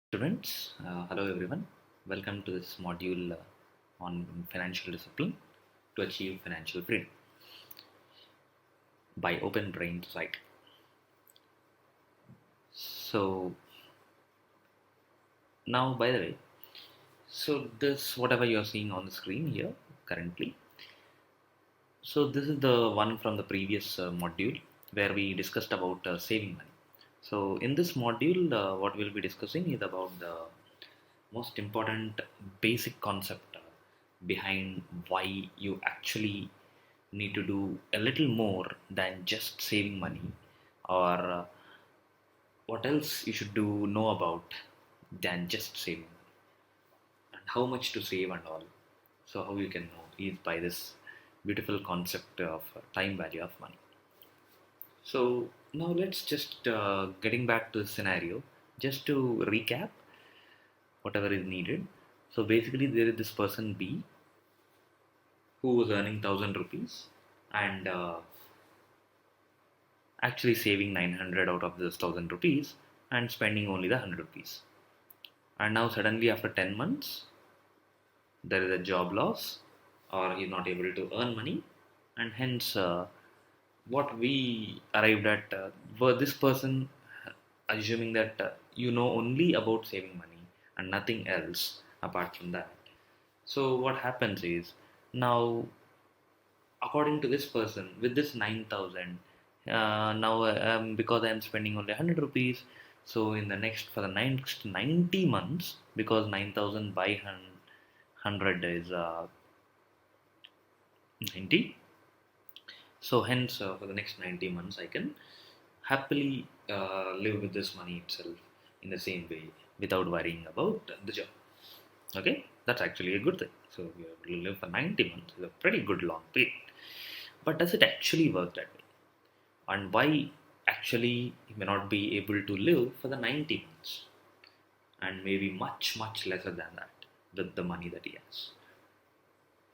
Students, hello everyone. Welcome to this module on financial discipline to achieve financial freedom by Open Brain Society. So now, by the way, so this whatever you're seeing on the screen here currently. So this is the one from the previous module where we discussed about saving money. So in this module, what we'll be discussing is about the most important basic concept behind why you actually need to do a little more than just saving money, or what else you should do know about than just saving, and how much to save and all. So how you can know is by this beautiful concept of time value of money. So now let's just getting back to the scenario, just to recap whatever is needed. So basically there is this person B who was earning 1,000 rupees and actually saving 900 out of this 1,000 rupees and spending only the 100 rupees. And now suddenly after 10 months there is a job loss, or he's not able to earn money, and hence what we arrived at were this person assuming that you know only about saving money and nothing else apart from that. So what happens is, now according to this person with this 9,000, now because I am spending only 100 rupees, so in the next for the next 90 months, because 9,000 by 100 is 90, so hence for the next 90 months I can happily live with this money itself in the same way without worrying about the job. Okay, that's actually a good thing. So we have to live for 90 months is a pretty good long period. But does it actually work that way? And why actually he may not be able to live for the 90 months, and maybe much lesser than that with the money that he has?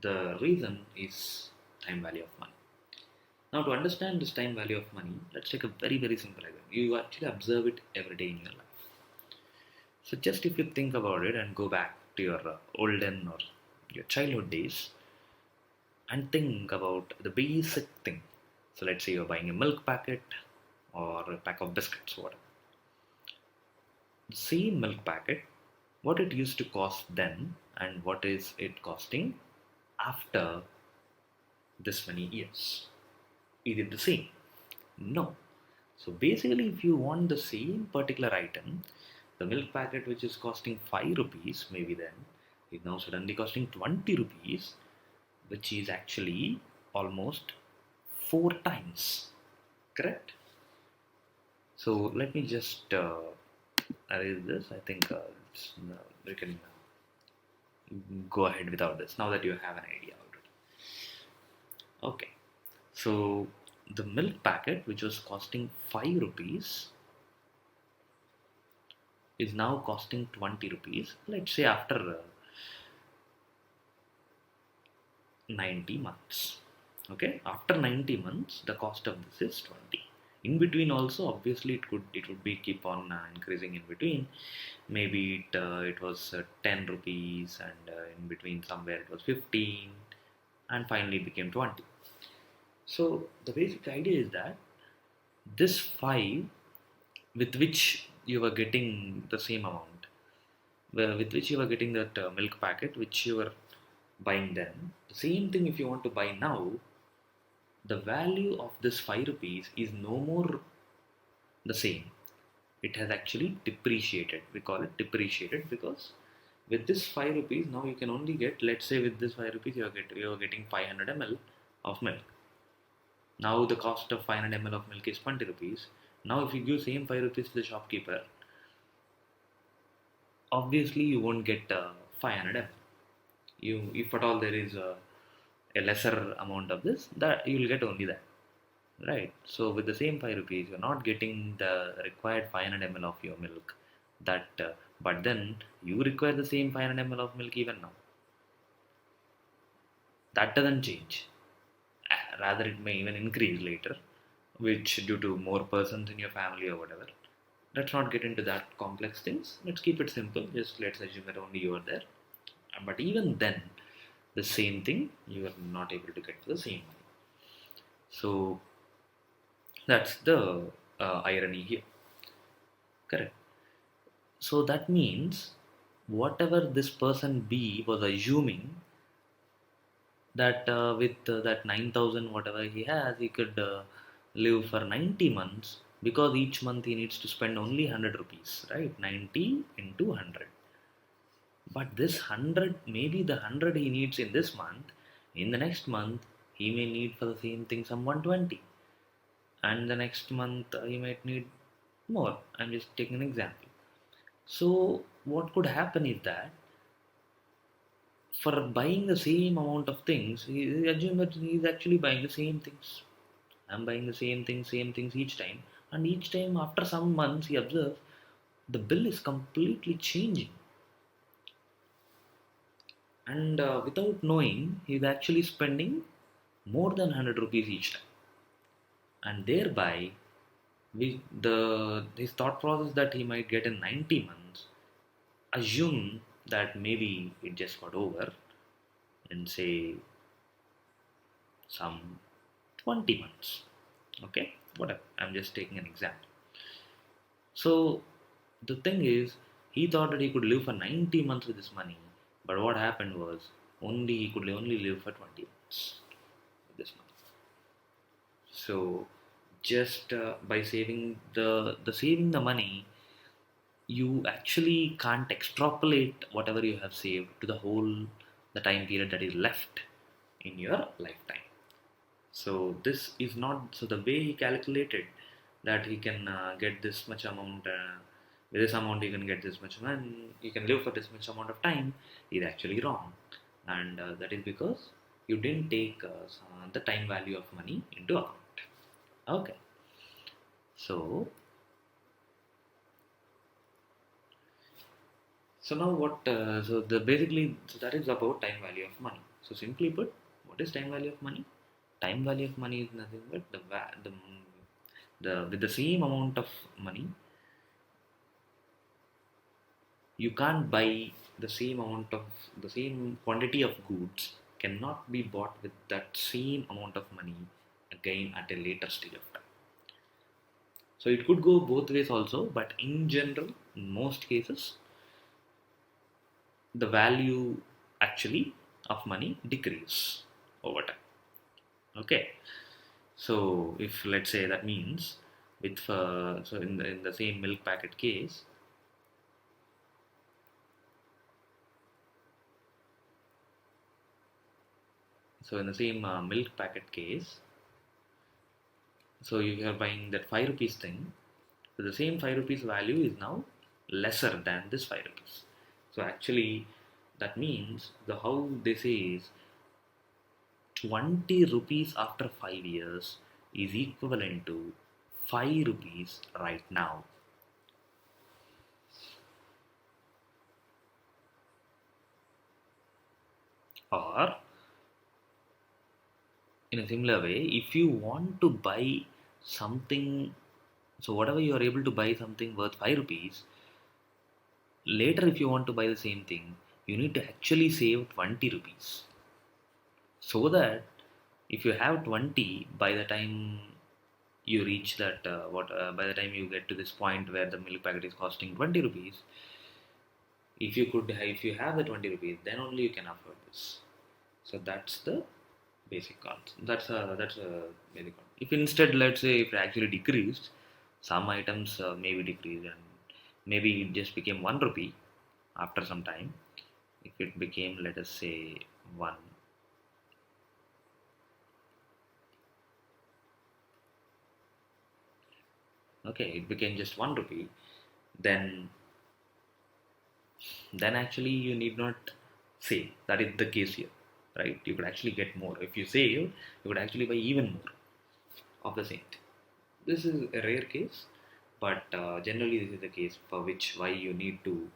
The reason is time value of money. Now, to understand this time value of money, let's take a very simple example. You actually observe it every day in your life. So just if you think about it and go back to your olden or your childhood days and think about the basic thing. So let's say you're buying a milk packet or a pack of biscuits, whatever. The same milk packet, what it used to cost then and what is it costing after this many years? Is it the same? No. So basically, if you want the same particular item, the milk packet which is costing 5 rupees, maybe then is now suddenly costing 20 rupees, which is actually almost 4 times. Correct? So let me just erase this. I think we can go ahead without this now that you have an idea already. Okay. So the milk packet which was costing 5 rupees is now costing 20 rupees, let's say after 90 months. Okay, after 90 months the cost of this is 20. In between also obviously it would be keep on increasing in between. Maybe it was 10 rupees, and in between somewhere it was 15, and finally became 20. So the basic idea is that this 5 with which you were getting the same amount, with which you were getting that milk packet which you were buying then, the same thing if you want to buy now, the value of this 5 rupees is no more the same. It has actually depreciated. We call it depreciated because with this 5 rupees now you can only get, let's say with this 5 rupees you are getting 500 ml of milk. Now the cost of 500 ml of milk is 20 rupees. Now if you give same 5 rupees to the shopkeeper, obviously you won't get 500 ml. You, if at all there is a lesser amount of this, that you will get only that, right? So with the same 5 rupees you're not getting the required 500 ml of your milk, that but then you require the same 500 ml of milk even now. That doesn't change. Rather it may even increase later, which due to more persons in your family or whatever. Let's not get into that complex things. Let's keep it simple. Just let's assume that only you are there. But even then, the same thing you are not able to get for the same money. So that's the irony here. Correct. So that means whatever this person B was assuming that with that 9,000 whatever he has, he could live for 90 months, because each month he needs to spend only 100 rupees, right? 90 into 100. But this 100, maybe the 100 he needs in this month, in the next month he may need for the same thing some 120, and the next month he might need more. I'm just taking an example. So what could happen is that for buying the same amount of things, he assume that he's actually buying the same things. I'm buying the same things each time, and each time after some months he observes the bill is completely changing, and without knowing, he's actually spending more than 100 rupees each time, and thereby the his thought process that he might get in 90 months, assume that maybe it just got over in say some 20 months. Okay, whatever, I'm just taking an example. So the thing is, he thought that he could live for 90 months with this money, but what happened was only he could only live for 20 months with this money. So just by saving the saving the money, you actually can't extrapolate whatever you have saved to the whole the time period that is left in your lifetime. So this is not, so the way he calculated that he can get this much amount, with this amount he can get this much and he can live for this much amount of time, is actually wrong. And that is because you didn't take the time value of money into account. Okay, so now what, so the basically, so that is about time value of money. So simply put, what is time value of money? Time value of money is nothing but the with the same amount of money, you can't buy the same amount of, the same quantity of goods cannot be bought with that same amount of money again at a later stage of time. So it could go both ways also, but in general, in most cases, the value actually of money decrease over time. Okay, so if let's say that means with so in the same milk packet case, so in the same milk packet case, so if you are buying that 5 rupees thing, so the same 5 rupees value is now lesser than this 5 rupees. So actually that means the how they say is 20 rupees after 5 years is equivalent to 5 rupees right now. Or in a similar way, if you want to buy something, so whatever you are able to buy something worth 5 rupees, later if you want to buy the same thing, you need to actually save 20 rupees. So that if you have 20, by the time you reach that, by the time you get to this point where the milk packet is costing 20 rupees, if you have the 20 rupees, then only you can afford this. So that's the basic concept. That's a basic concept. If instead, let's say, if it actually decreased, some items maybe decreased, and maybe it just became 1 rupee after some time. If it became, let us say, one, okay, it became just 1 rupee, then actually you need not save. That is the case here, right? You could actually get more. If you save, you could actually buy even more of the same thing. This is a rare case, but generally this is the case for which why you need to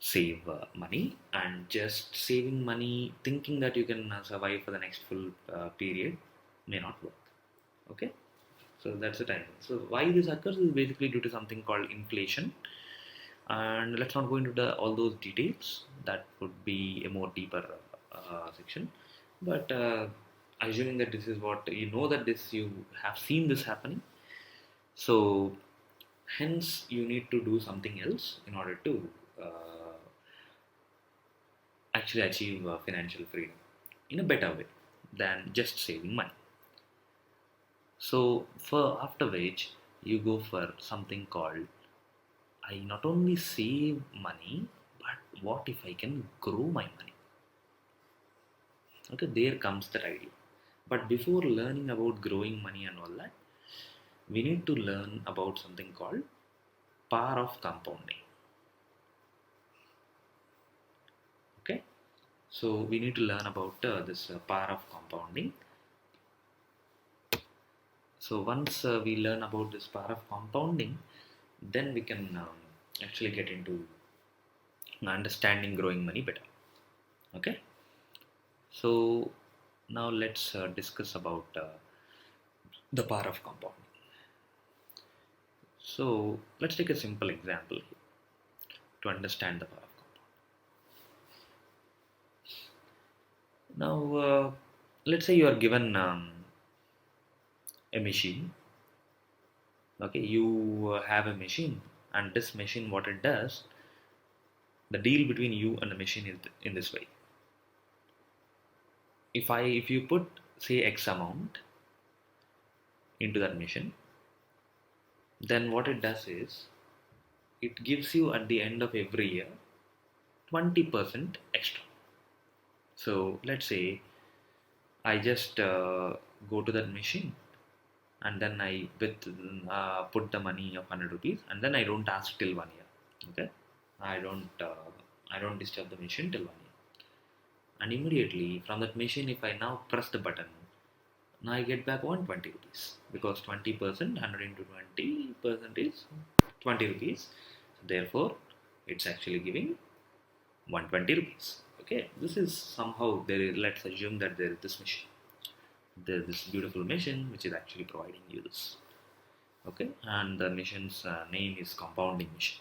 save money, and just saving money thinking that you can survive for the next full period may not work. Okay, So that's the time. So why this occurs is basically due to something called inflation, and let's not go into all those details. That would be a more deeper section. But assuming that this is what you know, that this you have seen this happening, so hence you need to do something else in order to uh, actually achieve financial freedom in a better way than just saving money. So for after which you go for something called, I not only save money, but what if I can grow my money? Okay, there comes that idea. But before learning about growing money and all that, we need to learn about something called power of compounding. Okay, so we need to learn about this power of compounding. So once we learn about this power of compounding, then we can actually get into understanding growing money better. Okay, so now let's discuss about the power of compounding. So let's take a simple example here to understand the power of compounding. Now, let's say you are given a machine. Okay, you have a machine, and this machine, what it does, the deal between you and the machine is in this way. If you put say X amount into that machine, then what it does is it gives you at the end of every year 20% extra. So let's say I just go to that machine, and then I with put the money of 100 rupees, and then I don't ask till 1 year. Okay, I don't disturb the machine till 1 year, and immediately from that machine, if I now press the button, now I get back 120 rupees, because 20%, 100 into 20% is 20 rupees. So therefore, it's actually giving 120 rupees. Okay, this is somehow there is, let's assume that there is this machine. There's this beautiful machine which is actually providing you this. Okay, and the machine's name is compounding machine.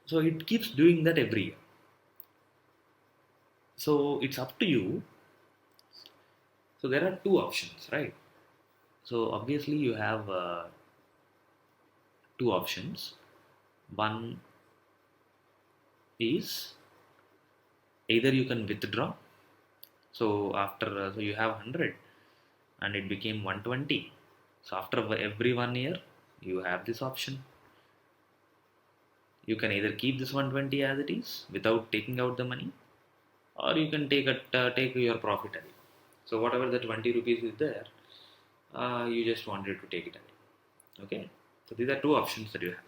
So it keeps doing that every year. So it's up to you. So there are two options, right? So obviously you have two options. One is either you can withdraw. So after so you have 100 and it became 120. So after every 1 year, you have this option. You can either keep this 120 as it is without taking out the money, or you can take your profit away. So whatever the 20 rupees is there, you just wanted to take it away. Okay, so these are two options that you have.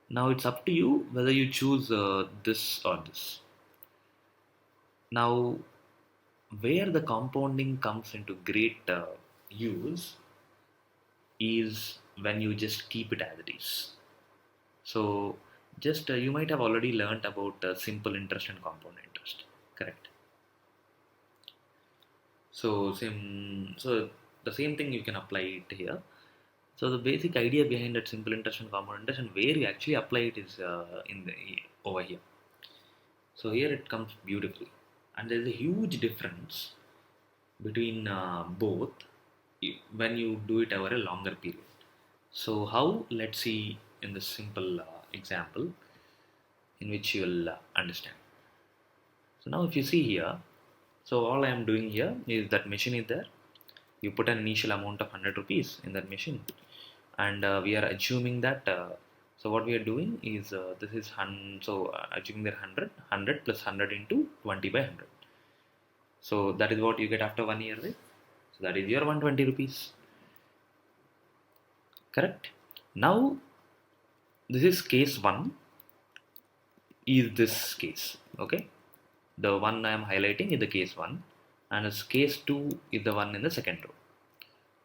Now it's up to you whether you choose this or this. Now, where the compounding comes into great use is when you just keep it as it is. So, just you might have already learned about simple interest and compound interest, correct? So the same thing you can apply it here. So the basic idea behind that simple interest and compound interest and where you actually apply it is in the over here. So here it comes beautifully, and there is a huge difference between both when you do it over a longer period. So how? Let's see in this simple example in which you will understand. So now if you see here, so all I am doing here is that machine is there. You put an initial amount of 100 rupees in that machine, and we are assuming that. So what we are doing is this is assuming that 100 plus 100 into 20 by 100. So that is what you get after 1 year, right? So that is your 120 rupees. Correct. Now this is case 1 is this case. Okay, the one I am highlighting is the case 1, and this case 2 is the one in the second row.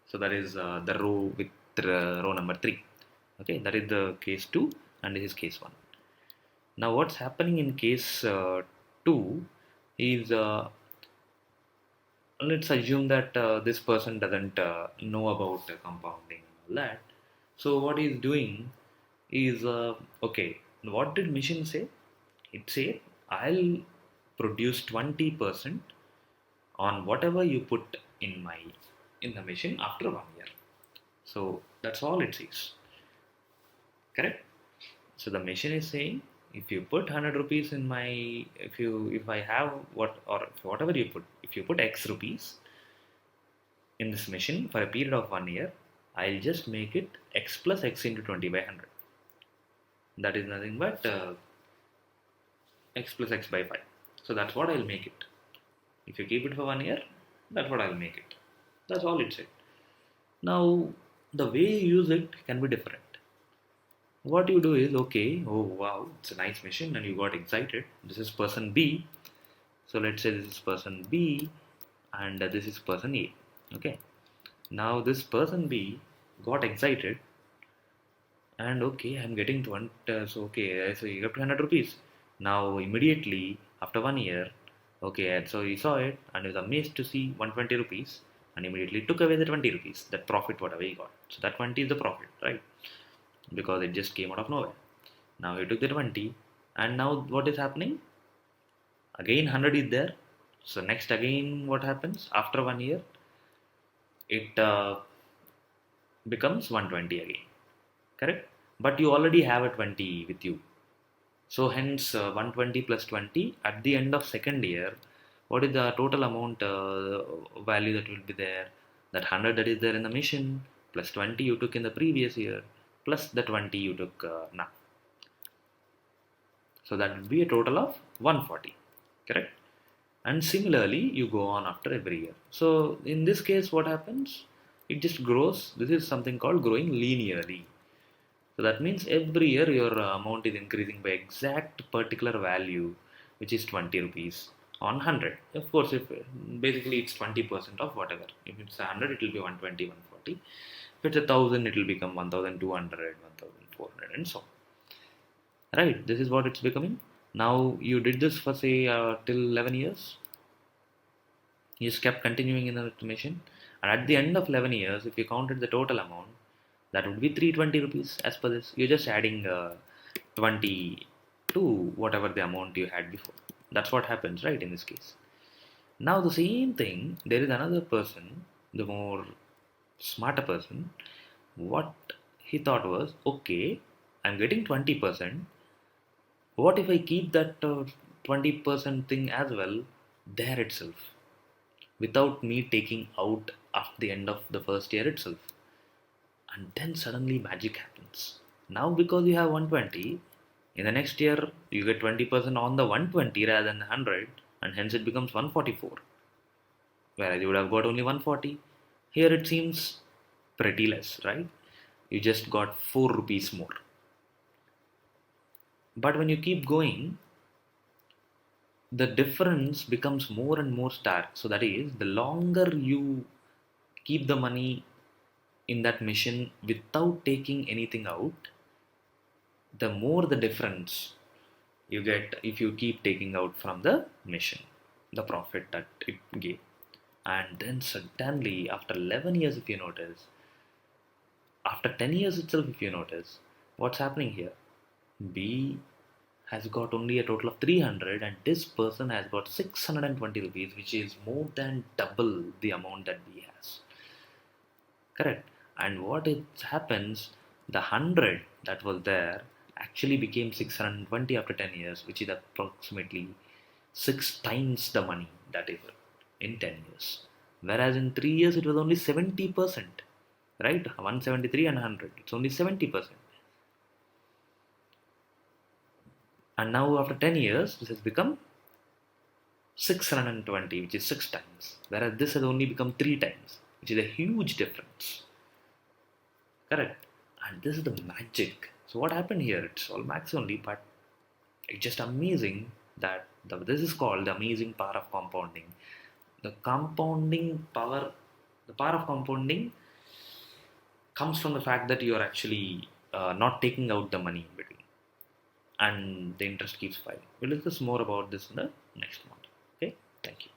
So that is the row with row number 3. Okay, that is the case 2, and this is case 1. Now what's happening in case 2 is let's assume that this person doesn't know about compounding and all that. So what he's doing is okay. What did mission say? It said, I'll produce 20% on whatever you put in the machine after 1 year. So that's all it says. Correct? So the machine is saying, if you put 100 rupees in my, if I have what, or whatever you put, if you put X rupees in this machine for a period of 1 year, I'll just make it X plus X into 20 by 100. That is nothing but X plus X by 5. So that's what I'll make it. If you keep it for 1 year, that's what I'll make it. That's all it said. Now, the way you use it can be different. What you do is, okay, oh wow, it's a nice mission, and you got excited. This is person B. So let's say this is person B, and this is person A. Okay. Now this person B got excited, and okay, I'm getting to one. So okay, so you got 200 rupees. Now immediately after 1 year, okay, and so he saw it and he was amazed to see 120 rupees, and immediately took away the 20 rupees, that profit whatever he got. So that 20 is the profit, right? Because it just came out of nowhere. Now he took the 20, and now what is happening? Again 100 is there. So next again what happens after 1 year? It becomes 120 again. Correct? But you already have a 20 with you. So hence 120 plus 20 at the end of second year, what is the total amount value that will be there? That 100 that is there in the mission plus 20 you took in the previous year plus the 20 you took now. So that will be a total of 140. Correct? And similarly you go on after every year. So in this case what happens? It just grows. This is something called growing linearly. So that means every year your amount is increasing by exact particular value, which is 20 rupees on 100. Of course, if basically it's 20% of whatever. If it's 100, it will be 120, 140. If it's 1,000, it will become 1,200, 1,400, and so on. Right? This is what it's becoming. Now you did this for say till 11 years. You just kept continuing in the mission, and at the end of 11 years, if you counted the total amount, that would be 320 rupees as per this. You're just adding 20 to whatever the amount you had before. That's what happens, right, in this case. Now the same thing, there is another person, the more smarter person. What he thought was, okay, I'm getting 20%. What if I keep that 20% thing as well there itself, without me taking out at the end of the first year itself? And then suddenly magic happens. Now because you have 120, in the next year you get 20% on the 120 rather than the 100, and hence it becomes 144. Whereas you would have got only 140. Here it seems pretty less, right? You just got 4 rupees more. But when you keep going, the difference becomes more and more stark. So that is, the longer you keep the money in that mission without taking anything out, the more the difference you get if you keep taking out from the mission, the profit that it gave. And then suddenly after 11 years, if you notice, after 10 years itself, if you notice, what's happening here? B has got only a total of 300, and this person has got 620 rupees, which is more than double the amount that B has. Correct? And what it happens, the 100 that was there actually became 620 after 10 years, which is approximately 6 times the money that is in 10 years. Whereas in 3 years it was only 70%, right? 173 and 100, it's only 70%. And now after 10 years, this has become 620, which is 6 times. Whereas this has only become 3 times, which is a huge difference. Correct? And this is the magic. So what happened here? It's all max only, but it's just amazing that this is called the amazing power of compounding. The compounding power, the power of compounding comes from the fact that you are actually not taking out the money in between, and the interest keeps piling. We'll discuss more about this in the next month. Okay, thank you.